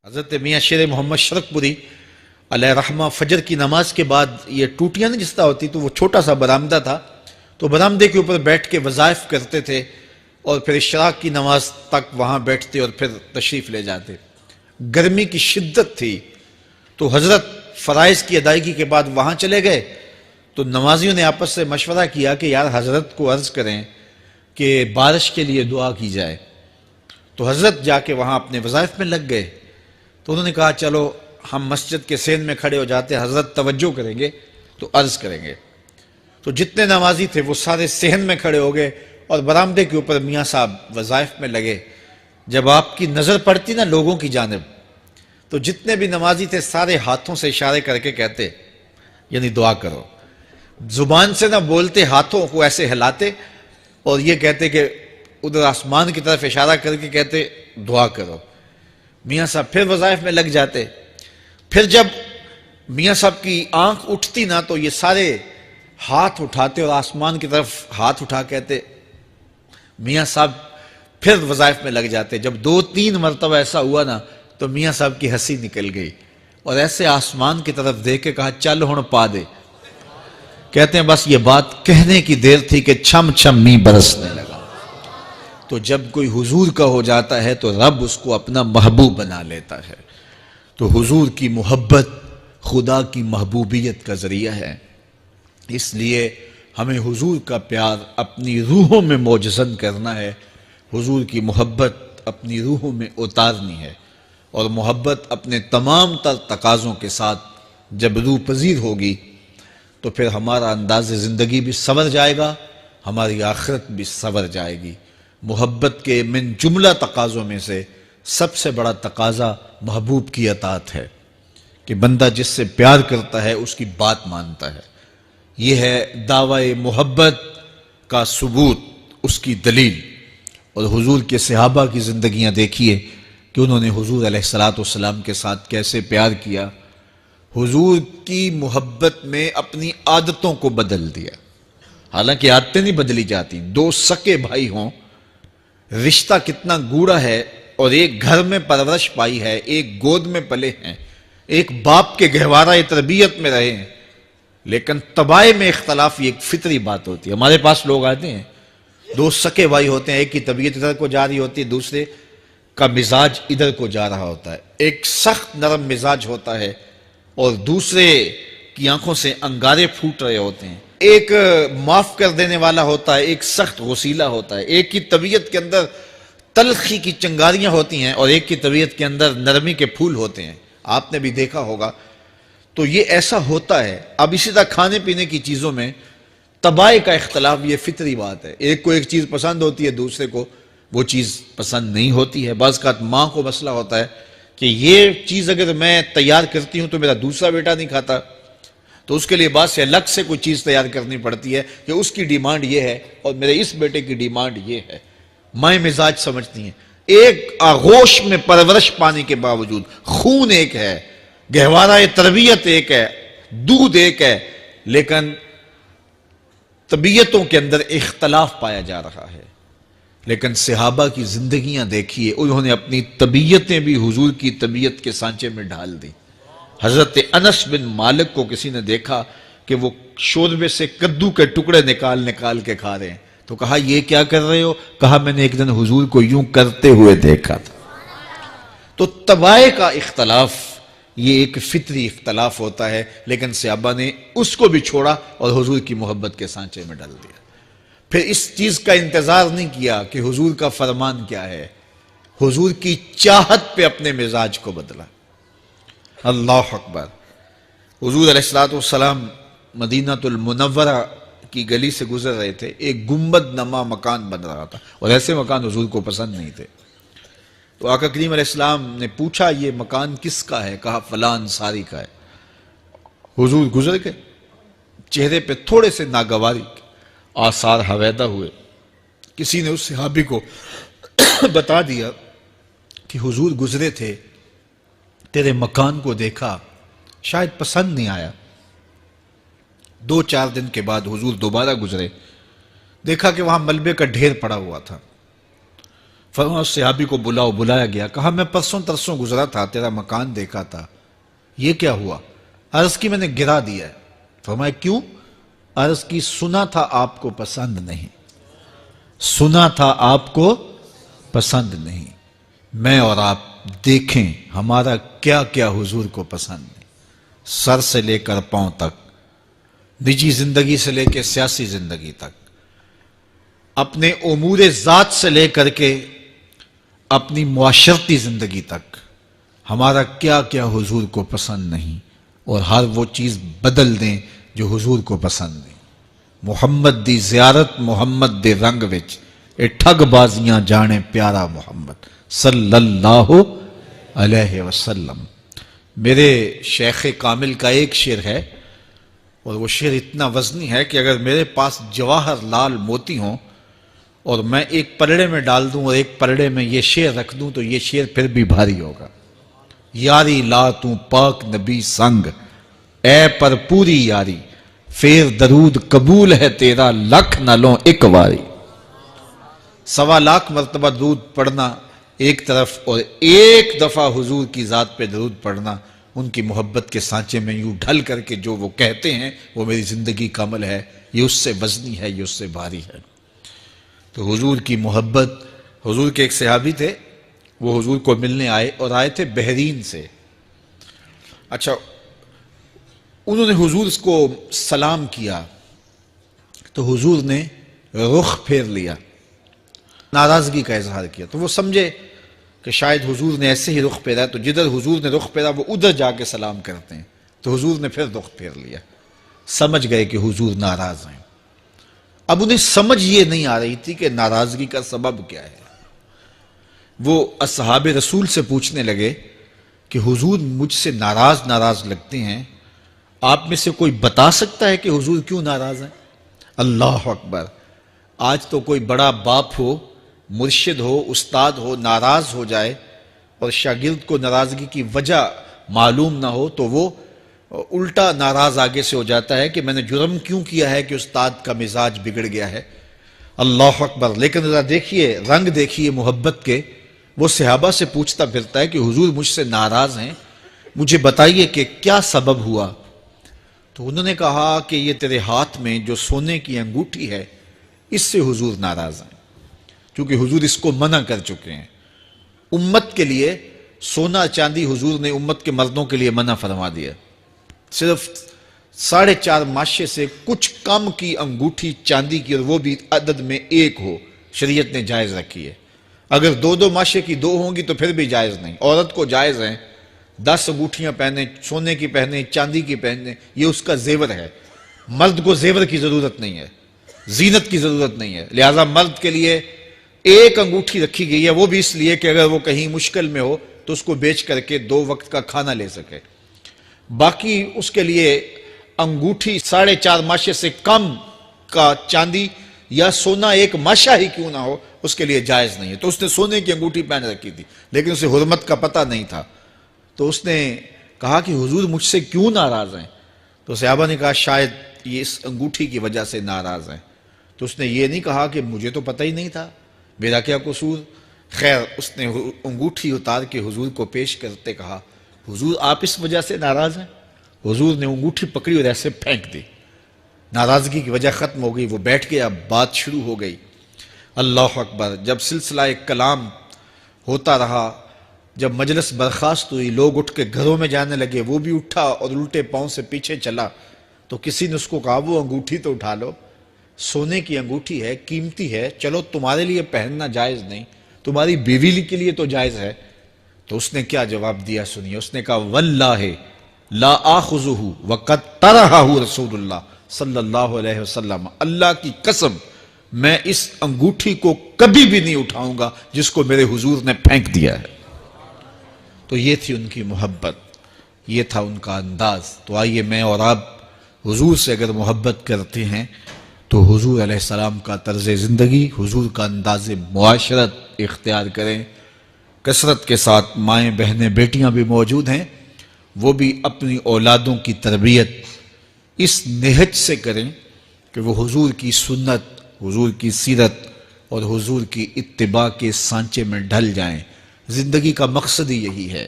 حضرت میاں شیر محمد شرک پوری علیہ رحمہ فجر کی نماز کے بعد یہ ٹوٹیاں نہیں جس طرح ہوتی تو وہ چھوٹا سا برآمدہ تھا، تو برآمدے کے اوپر بیٹھ کے وظائف کرتے تھے اور پھر اشراق کی نماز تک وہاں بیٹھتے اور پھر تشریف لے جاتے۔ گرمی کی شدت تھی تو حضرت فرائض کی ادائیگی کے بعد وہاں چلے گئے، تو نمازیوں نے آپس سے مشورہ کیا کہ یار حضرت کو عرض کریں کہ بارش کے لیے دعا کی جائے۔ تو حضرت جا کے وہاں اپنے وظائف میں لگ گئے، تو انہوں نے کہا چلو ہم مسجد کے سین میں کھڑے ہو جاتے، حضرت توجہ کریں گے تو عرض کریں گے۔ تو جتنے نمازی تھے وہ سارے صحن میں کھڑے ہو گئے اور برآمدے کے اوپر میاں صاحب وظائف میں لگے۔ جب آپ کی نظر پڑتی نا لوگوں کی جانب، تو جتنے بھی نمازی تھے سارے ہاتھوں سے اشارے کر کے کہتے یعنی دعا کرو، زبان سے نہ بولتے، ہاتھوں کو ایسے ہلاتے اور یہ کہتے کہ ادھر آسمان کی طرف اشارہ کر کے کہتے دعا کرو۔ میاں صاحب پھر وظائف میں لگ جاتے۔ پھر جب میاں صاحب کی آنکھ اٹھتی نا تو یہ سارے ہاتھ اٹھاتے اور آسمان کی طرف ہاتھ اٹھا کہتے۔ میاں صاحب پھر وظائف میں لگ جاتے۔ جب 2-3 مرتبہ ایسا ہوا نا تو میاں صاحب کی ہنسی نکل گئی اور ایسے آسمان کی طرف دیکھ کے کہا چل ہن پا دے۔ کہتے ہیں بس یہ بات کہنے کی دیر تھی کہ چھم چھم می برسنے لگا۔ تو جب کوئی حضور کا ہو جاتا ہے تو رب اس کو اپنا محبوب بنا لیتا ہے۔ تو حضور کی محبت خدا کی محبوبیت کا ذریعہ ہے، اس لیے ہمیں حضور کا پیار اپنی روحوں میں موجزن کرنا ہے، حضور کی محبت اپنی روحوں میں اتارنی ہے، اور محبت اپنے تمام تر تقاضوں کے ساتھ جب روح پذیر ہوگی تو پھر ہمارا انداز زندگی بھی سنور جائے گا، ہماری آخرت بھی سنور جائے گی۔ محبت کے من جملہ تقاضوں میں سے سب سے بڑا تقاضا محبوب کی اطاعت ہے کہ بندہ جس سے پیار کرتا ہے اس کی بات مانتا ہے۔ یہ ہے دعوی محبت کا ثبوت، اس کی دلیل۔ اور حضور کے صحابہ کی زندگیاں دیکھیے کہ انہوں نے حضور علیہ السلام کے ساتھ کیسے پیار کیا، حضور کی محبت میں اپنی عادتوں کو بدل دیا۔ حالانکہ عادتیں نہیں بدلی جاتی، 2 سکے بھائی ہوں، رشتہ کتنا گوڑا ہے، اور ایک گھر میں پرورش پائی ہے، ایک گود میں پلے ہیں، ایک باپ کے گہوارہ تربیت میں رہے ہیں، لیکن طبائع میں اختلاف یہ ایک فطری بات ہوتی ہے۔ ہمارے پاس لوگ آتے ہیں، 2 سکے بھائی ہوتے ہیں، ایک کی طبیعت ادھر کو جا رہی ہوتی ہے، دوسرے کا مزاج ادھر کو جا رہا ہوتا ہے، ایک سخت نرم مزاج ہوتا ہے اور دوسرے کی آنکھوں سے انگارے پھوٹ رہے ہوتے ہیں، ایک معاف کر دینے والا ہوتا ہے، ایک سخت غصیلا ہوتا ہے، ایک کی طبیعت کے اندر تلخی کی چنگاریاں ہوتی ہیں اور ایک کی طبیعت کے اندر نرمی کے پھول ہوتے ہیں، آپ نے بھی دیکھا ہوگا۔ تو یہ ایسا ہوتا ہے۔ اب اسی طرح کھانے پینے کی چیزوں میں طبائع کا اختلاف یہ فطری بات ہے، ایک کو ایک چیز پسند ہوتی ہے، دوسرے کو وہ چیز پسند نہیں ہوتی ہے۔ بعض اوقات ماں کو مسئلہ ہوتا ہے کہ یہ چیز اگر میں تیار کرتی ہوں تو میرا دوسرا بیٹا نہیں کھاتا، تو اس کے لیے بعد سے الگ سے کوئی چیز تیار کرنی پڑتی ہے کہ اس کی ڈیمانڈ یہ ہے اور میرے اس بیٹے کی ڈیمانڈ یہ ہے۔ مائیں مزاج سمجھتی ہیں، ایک آغوش میں پرورش پانے کے باوجود خون ایک ہے، گہوارہ تربیت ایک ہے، دودھ ایک ہے، لیکن طبیعتوں کے اندر اختلاف پایا جا رہا ہے۔ لیکن صحابہ کی زندگیاں دیکھیے، انہوں نے اپنی طبیعتیں بھی حضور کی طبیعت کے سانچے میں ڈھال دی۔ حضرت انس بن مالک کو کسی نے دیکھا کہ وہ شوربے سے کدو کے ٹکڑے نکال نکال کے کھا رہے ہیں، تو کہا یہ کیا کر رہے ہو؟ کہا میں نے ایک دن حضور کو یوں کرتے ہوئے دیکھا تھا۔ تو طبائع کا اختلاف یہ ایک فطری اختلاف ہوتا ہے، لیکن صحابہ نے اس کو بھی چھوڑا اور حضور کی محبت کے سانچے میں ڈال دیا۔ پھر اس چیز کا انتظار نہیں کیا کہ حضور کا فرمان کیا ہے، حضور کی چاہت پہ اپنے مزاج کو بدلا۔ اللہ اکبر۔ حضور علیہ السلام مدینہ المنورہ کی گلی سے گزر رہے تھے، ایک گنبد نما مکان بن رہا تھا، اور ایسے مکان حضور کو پسند نہیں تھے۔ تو آقا کریم علیہ السلام نے پوچھا یہ مکان کس کا ہے؟ کہا فلاں انصاری کا ہے۔ حضور گزر گئے، چہرے پہ تھوڑے سے ناگواری آثار حویدہ ہوئے۔ کسی نے اس صحابی کو بتا دیا کہ حضور گزرے تھے، تیرے مکان کو دیکھا، شاید پسند نہیں آیا۔ 2-4 دن کے بعد حضور دوبارہ گزرے، دیکھا کہ وہاں ملبے کا ڈھیر پڑا ہوا تھا۔ فرمایا اس صحابی کو بلاؤ، بلایا گیا، کہا میں پرسوں ترسوں گزرا تھا، تیرا مکان دیکھا تھا، یہ کیا ہوا؟ عرض کی میں نے گرا دیا ہے۔ فرمایا کیوں؟ عرض کی سنا تھا آپ کو پسند نہیں، سنا تھا آپ کو پسند نہیں، میں اور آپ دیکھیں ہمارا کیا کیا حضور کو پسند ہے، سر سے لے کر پاؤں تک، نجی زندگی سے لے کے سیاسی زندگی تک، اپنے امور ذات سے لے کر کے اپنی معاشرتی زندگی تک، ہمارا کیا کیا حضور کو پسند نہیں، اور ہر وہ چیز بدل دیں جو حضور کو پسند نہیں۔ محمد دی زیارت محمد دے رنگ وچ، اے ٹھگ بازیاں جانے پیارا محمد صلی اللہ علیہ وسلم۔ میرے شیخ کامل کا ایک شعر ہے، اور وہ شعر اتنا وزنی ہے کہ اگر میرے پاس جواہر لال موتی ہوں اور میں ایک پلڑے میں ڈال دوں اور ایک پلڑے میں یہ شعر رکھ دوں تو یہ شعر پھر بھی بھاری ہوگا۔ یاری لا تو پاک نبی سنگ، اے پر پوری یاری، پھر درود قبول ہے تیرا لکھ نہ لوں ایک واری۔ 1.25 مرتبہ درود پڑھنا ایک طرف، اور ایک دفعہ حضور کی ذات پہ درود پڑھنا، ان کی محبت کے سانچے میں یوں ڈھل کر کے جو وہ کہتے ہیں وہ میری زندگی کا عمل ہے، یہ اس سے وزنی ہے، یہ اس سے بھاری ہے۔ تو حضور کی محبت، حضور کے ایک صحابی تھے، وہ حضور کو ملنے آئے، اور آئے تھے بحرین سے۔ اچھا، انہوں نے حضور کو سلام کیا تو حضور نے رخ پھیر لیا، ناراضگی کا اظہار کیا، تو وہ سمجھے کہ شاید حضور نے ایسے ہی رخ پھیرا، تو جدھر حضور نے رخ پھیرا وہ ادھر جا کے سلام کرتے ہیں، تو حضور نے پھر رخ پھیر لیا، سمجھ گئے کہ حضور ناراض ہیں۔ اب انہیں سمجھ یہ نہیں آ رہی تھی کہ ناراضگی کا سبب کیا ہے۔ وہ اصحاب رسول سے پوچھنے لگے کہ حضور مجھ سے ناراض لگتے ہیں، آپ میں سے کوئی بتا سکتا ہے کہ حضور کیوں ناراض ہیں؟ اللہ اکبر! آج تو کوئی بڑا باپ ہو، مرشد ہو، استاد ہو، ناراض ہو جائے اور شاگرد کو ناراضگی کی وجہ معلوم نہ ہو تو وہ الٹا ناراض آگے سے ہو جاتا ہے کہ میں نے جرم کیوں کیا ہے کہ استاد کا مزاج بگڑ گیا ہے۔ اللہ اکبر! لیکن ذرا دیکھیے، رنگ دیکھیے محبت کے، وہ صحابہ سے پوچھتا پھرتا ہے کہ حضور مجھ سے ناراض ہیں، مجھے بتائیے کہ کیا سبب ہوا؟ تو انہوں نے کہا کہ یہ تیرے ہاتھ میں جو سونے کی انگوٹھی ہے، اس سے حضور ناراض ہیں، کیونکہ حضور اس کو منع کر چکے ہیں۔ امت کے لیے سونا چاندی حضور نے امت کے مردوں کے لیے منع فرما دیا، صرف 4.5 ماشے سے کچھ کم کی انگوٹھی چاندی کی، اور وہ بھی عدد میں 1 ہو، شریعت نے جائز رکھی ہے۔ اگر 2 ماشے کی 2 ہوں گی تو پھر بھی جائز نہیں۔ عورت کو جائز ہیں 10 انگوٹھیاں پہنے، سونے کی پہنے، چاندی کی پہنے، یہ اس کا زیور ہے۔ مرد کو زیور کی ضرورت نہیں ہے، زینت کی ضرورت نہیں ہے، لہٰذا مرد کے لیے 1 انگوٹھی رکھی گئی ہے، وہ بھی اس لیے کہ اگر وہ کہیں مشکل میں ہو تو اس کو بیچ کر کے 2 وقت کا کھانا لے سکے۔ باقی اس کے لیے انگوٹھی 4.5 ماشے سے کم کا چاندی یا سونا 1 ماشا ہی کیوں نہ ہو، اس کے لیے جائز نہیں ہے۔ تو اس نے سونے کی انگوٹھی پہن رکھی تھی، لیکن اسے حرمت کا پتہ نہیں تھا، تو اس نے کہا کہ حضور مجھ سے کیوں ناراض ہیں؟ تو صحابہ نے کہا شاید یہ اس انگوٹھی کی وجہ سے ناراض ہیں۔ تو اس نے یہ نہیں کہا کہ مجھے تو پتہ ہی نہیں تھا، میرا کیا قصور؟ خیر، اس نے انگوٹھی اتار کے حضور کو پیش کرتے کہا حضور آپ اس وجہ سے ناراض ہیں؟ حضور نے انگوٹھی پکڑی اور ایسے پھینک دی، ناراضگی کی وجہ ختم ہو گئی، وہ بیٹھ گیا، بات شروع ہو گئی۔ اللہ اکبر! جب سلسلہ کلام ہوتا رہا، جب مجلس برخاست ہوئی، لوگ اٹھ کے گھروں میں جانے لگے، وہ بھی اٹھا اور الٹے پاؤں سے پیچھے چلا، تو کسی نے اس کو کہا وہ انگوٹھی تو اٹھا لو، سونے کی انگوٹھی ہے، قیمتی ہے، چلو تمہارے لیے پہننا جائز نہیں، تمہاری بیوی کے لیے تو جائز ہے۔ تو اس نے کیا جواب دیا سنیے، اس نے کہا واللہ لا آخذہ وقد طرحہ رسول اللہ صلی اللہ علیہ وسلم، اللہ کی قسم میں اس انگوٹھی کو کبھی بھی نہیں اٹھاؤں گا جس کو میرے حضور نے پھینک دیا ہے۔ تو یہ تھی ان کی محبت، یہ تھا ان کا انداز۔ تو آئیے میں اور آپ حضور سے اگر محبت کرتے ہیں تو حضور علیہ السلام کا طرز زندگی، حضور کا انداز معاشرت اختیار کریں۔ کثرت کے ساتھ مائیں بہنیں بیٹیاں بھی موجود ہیں، وہ بھی اپنی اولادوں کی تربیت اس نہج سے کریں کہ وہ حضور کی سنت، حضور کی سیرت اور حضور کی اتباع کے سانچے میں ڈھل جائیں۔ زندگی کا مقصد ہی یہی ہے۔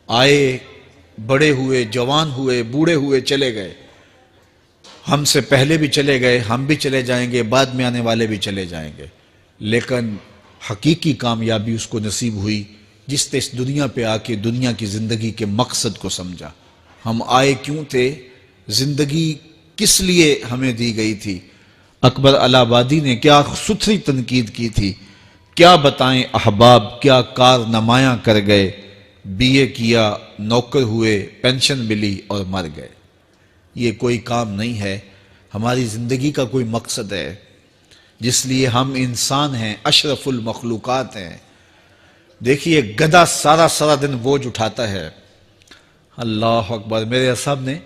آئے، بڑے ہوئے، جوان ہوئے، بوڑھے ہوئے، چلے گئے، ہم سے پہلے بھی چلے گئے، ہم بھی چلے جائیں گے، بعد میں آنے والے بھی چلے جائیں گے، لیکن حقیقی کامیابی اس کو نصیب ہوئی جس نے اس دنیا پہ آ کے دنیا کی زندگی کے مقصد کو سمجھا۔ ہم آئے کیوں تھے، زندگی کس لیے ہمیں دی گئی تھی۔ اکبر الہ آبادی نے کیا ستھری تنقید کی تھی، کیا بتائیں احباب کیا کارنمایاں کر گئے، بی اے کیا، نوکر ہوئے، پینشن ملی اور مر گئے۔ یہ کوئی کام نہیں ہے، ہماری زندگی کا کوئی مقصد ہے جس لیے ہم انسان ہیں، اشرف المخلوقات ہیں۔ دیکھیے گدھا سارا دن بوجھ اٹھاتا ہے، اللہ اکبر۔ میرے صاحب نے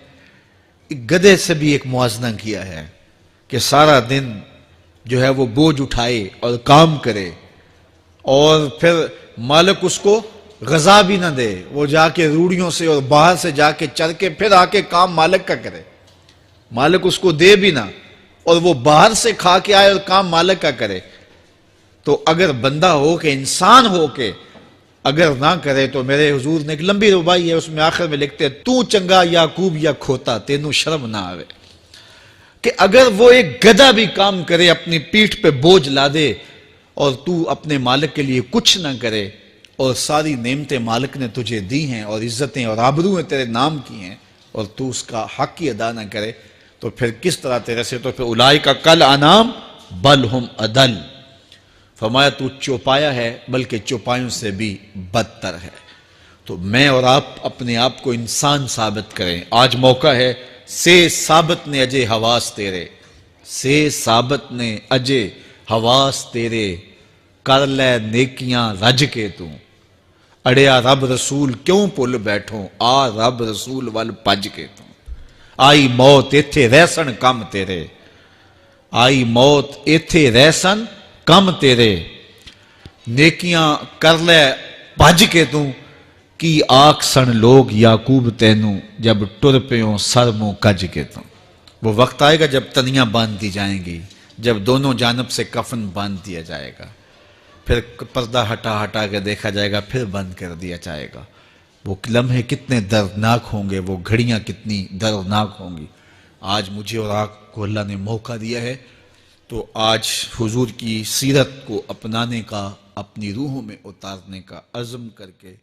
گدھے سے بھی ایک موازنہ کیا ہے کہ سارا دن جو ہے وہ بوجھ اٹھائے اور کام کرے، اور پھر مالک اس کو غذا بھی نہ دے، وہ جا کے روڑیوں سے اور باہر سے جا کے چر کے پھر آ کے کام مالک کا کرے، مالک اس کو دے بھی نہ، اور وہ باہر سے کھا کے آئے اور کام مالک کا کرے۔ تو اگر بندہ ہو کے، انسان ہو کے اگر نہ کرے تو میرے حضور نے ایک لمبی ربائی ہے، اس میں آخر میں لکھتے ہیں تو چنگا یعقوب یا کھوتا تینوں شرم نہ آوے، کہ اگر وہ ایک گدھا بھی کام کرے، اپنی پیٹھ پہ بوجھ لا دے، اور تو اپنے مالک کے لیے کچھ نہ کرے، اور ساری نعمتیں مالک نے تجھے دی ہیں اور عزتیں اور آبرویں تیرے نام کی ہیں، اور تو اس کا حق ہی ادا نہ کرے، تو پھر کس طرح تیرے سے، تو پھر اولئک کل انعام بل ہم اضل، فرمایا تو چوپایا ہے بلکہ چوپایوں سے بھی بدتر ہے۔ تو میں اور آپ اپنے آپ کو انسان ثابت کریں، آج موقع ہے۔ سے ثابت نے اجے حواس تیرے، سے ثابت نے اجے حواس تیرے، کر لے نیکیاں رج کے تو، اڑیا رب رسول کیوں پل بیٹھوں، آ رب رسول ول پج کے تو، آئی موت ایتھے رہسن کم تیرے، آئی موت ایتھے رہسن کم تیرے، نیکیاں کر لے بھج کے تو، کی آکھ سن لوگ یعقوب تینوں، جب ٹر پیوں سر منہ کج کے تو۔ وہ وقت آئے گا جب تنیاں باندھ دی جائیں گی، جب دونوں جانب سے کفن باندھ دیا جائے گا، پھر پردہ ہٹا کے دیکھا جائے گا، پھر بند کر دیا جائے گا۔ وہ لمحے کتنے دردناک ہوں گے، وہ گھڑیاں کتنی دردناک ہوں گی۔ آج مجھے اور آپ کو اللہ نے موقع دیا ہے، تو آج حضور کی سیرت کو اپنانے کا، اپنی روحوں میں اتارنے کا عزم کر کے